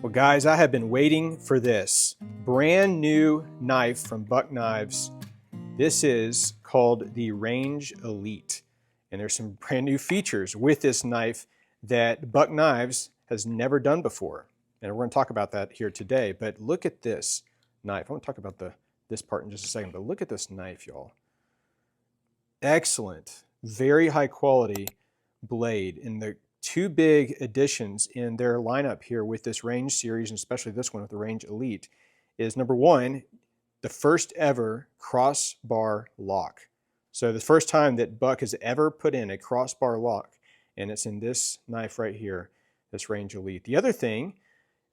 Well, guys, I have been waiting for this brand new knife from Buck Knives. This is called the Range Elite, and there's some brand new features with this knife that Buck Knives has never done before. And we're going to talk about that here today. But look at this knife. I want to talk about this part in just a second, but look at this knife, y'all. Excellent, very high quality blade. And the two big additions in their lineup here with this Range series, and especially this one with the Range Elite, is number one, the first ever crossbar lock. So the first time that Buck has ever put in a crossbar lock, and it's in this knife right here, this Range Elite. The other thing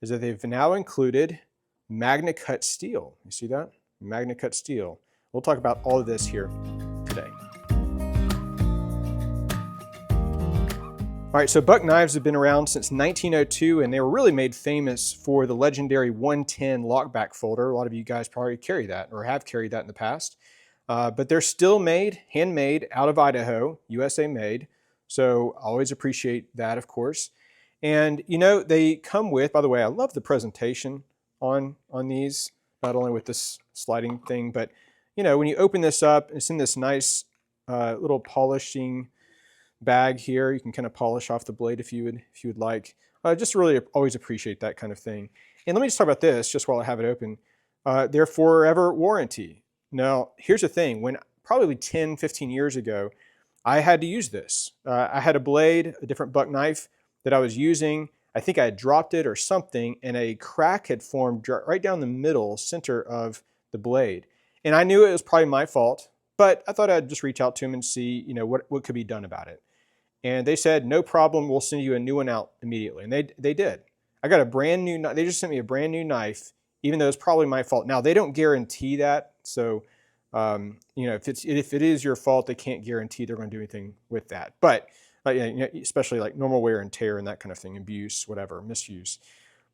is that they've now included Magna Cut steel. You see that? Magna Cut steel. We'll talk about all of this here today. All right, so Buck Knives have been around since 1902, and they were really made famous for the legendary 110 lockback folder. A lot of you guys probably carry that or have carried that in the past. But they're still made, handmade, out of Idaho, USA made. So I always appreciate that, of course. And you know, they come with, by the way, I love the presentation on these, not only with this sliding thing, but you know, when you open this up, it's in this nice little polishing bag here. You can kind of polish off the blade if you would like. Just really always appreciate that kind of thing. And let me just talk about this just while I have it open. Their forever warranty. Now, here's the thing. When probably 10, 15 years ago, I had to use this. I had a blade, a different Buck knife that I was using. I think I had dropped it or something, and a crack had formed right down the middle center of the blade. And I knew it was probably my fault, but I thought I'd just reach out to them and see, you know, what could be done about it. And they said, no problem, we'll send you a new one out immediately. And they did. I got a brand new knife. They just sent me a brand new knife, even though it's probably my fault. Now, they don't guarantee that. So, you know, if it is your fault, they can't guarantee they're going to do anything with that. But, you know, especially like normal wear and tear and that kind of thing, abuse, whatever, misuse.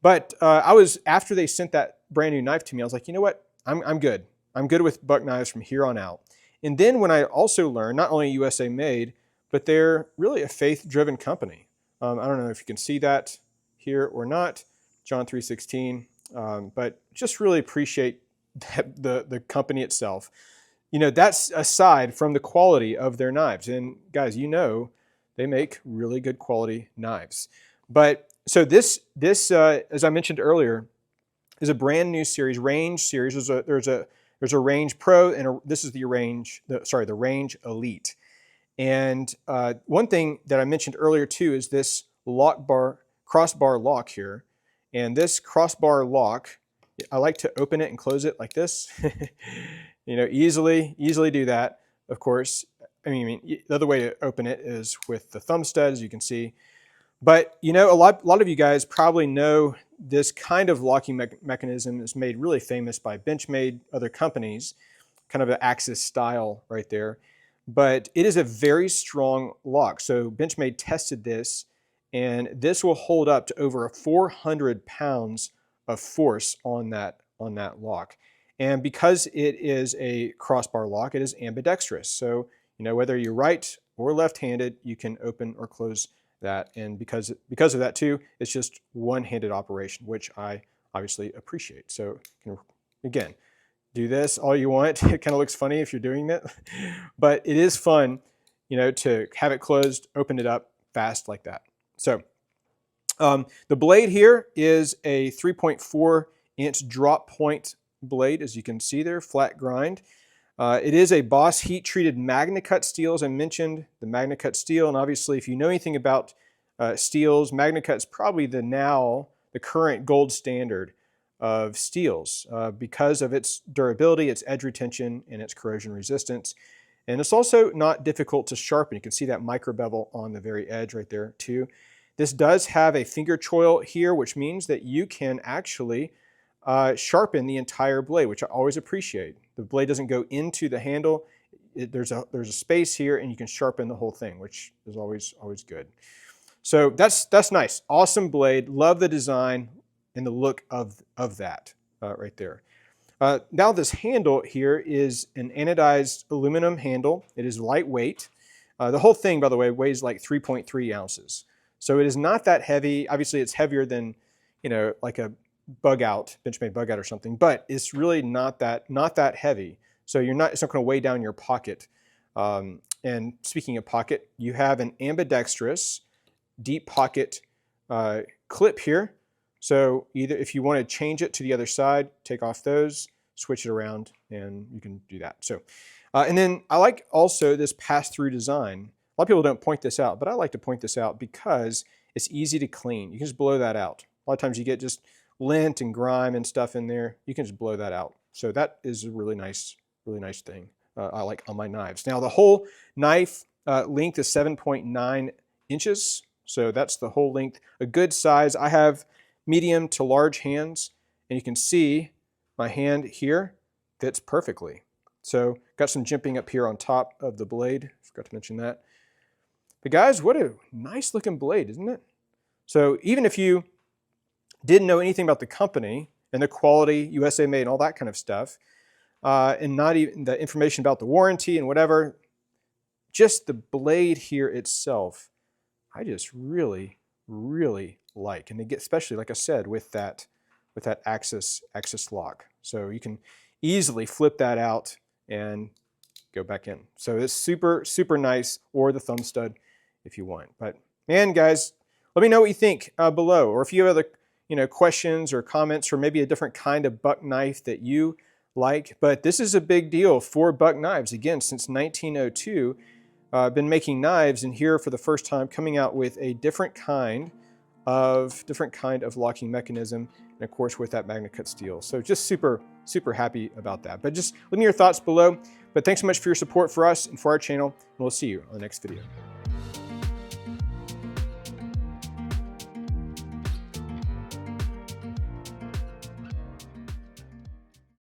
But after they sent that brand new knife to me, I was like, you know what? I'm good. I'm good with Buck Knives from here on out. And then when I also learned, not only USA made, but they're really a faith-driven company. I don't know if you can see that here or not, John 3:16, but just really appreciate the company itself. You know, that's aside from the quality of their knives. And guys, you know, they make really good quality knives. But so this as I mentioned earlier, is a brand new series, Range series. There's a Range Pro, and this is the Range Elite. And one thing that I mentioned earlier too is this crossbar lock here. And this crossbar lock, I like to open it and close it like this. You know, easily do that, of course. I mean, the other way to open it is with the thumb stud, as you can see. But you know, a lot of you guys probably know this kind of locking mechanism is made really famous by Benchmade, other companies, kind of an Axis style right there. But it is a very strong lock. So Benchmade tested this, and this will hold up to over 400 pounds of force on that lock. And because it is a crossbar lock, it is ambidextrous. So, you know, whether you're right or left-handed, you can open or close that. And because of that too, it's just one-handed operation, which I obviously appreciate. So, again, do this all you want. It kind of looks funny if you're doing it, but it is fun, you know, to have it closed, open it up fast like that. So the blade here is a 3.4-inch drop point blade, as you can see there, flat grind. It is a Boss heat-treated Magna Cut steel, as I mentioned, the Magna Cut steel. And obviously, if you know anything about steels, Magna Cut is probably the current gold standard of steels because of its durability, its edge retention, and its corrosion resistance. And it's also not difficult to sharpen. You can see that micro bevel on the very edge right there too. This does have a finger choil here, which means that you can actually sharpen the entire blade, which I always appreciate. The blade doesn't go into the handle. There's a space here, and you can sharpen the whole thing, which is always good. So that's nice. Awesome blade. Love the design and the look of that right there. Now this handle here is an anodized aluminum handle. It is lightweight. The whole thing, by the way, weighs like 3.3 ounces. So it is not that heavy. Obviously, it's heavier than like a bug out, Benchmade bug out or something, but it's really not that heavy. So it's not going to weigh down your pocket. And speaking of pocket, you have an ambidextrous deep pocket clip here. So either if you want to change it to the other side, take off those, switch it around, and you can do that. So, and then I like also this pass-through design. A lot of people don't point this out, but I like to point this out because it's easy to clean. You can just blow that out. A lot of times you get just lint and grime and stuff in there. You can just blow that out. So that is a really nice thing I like on my knives. Now the whole knife length is 7.9 inches. So that's the whole length. A good size. I have medium to large hands, and you can see my hand here fits perfectly. So got some jimping up here on top of the blade. Forgot to mention that. But guys, what a nice looking blade, isn't it? So even if you didn't know anything about the company and the quality, USA made, and all that kind of stuff, and not even the information about the warranty and whatever, just the blade here itself, I just really like. And they get, especially like I said, with that axis lock. So you can easily flip that out and go back in. So it's super nice, or the thumb stud if you want. But man, guys, let me know what you think below, or if you have other questions or comments, or maybe a different kind of buck knife that you like. But this is a big deal for buck knives. Again, since 1902, been making knives, and here for the first time coming out with a different kind of locking mechanism, and of course with that magnet cut steel. So just super happy about that. But just leave me your thoughts below. But thanks so much for your support for us and for our channel, and we'll see you on the next video.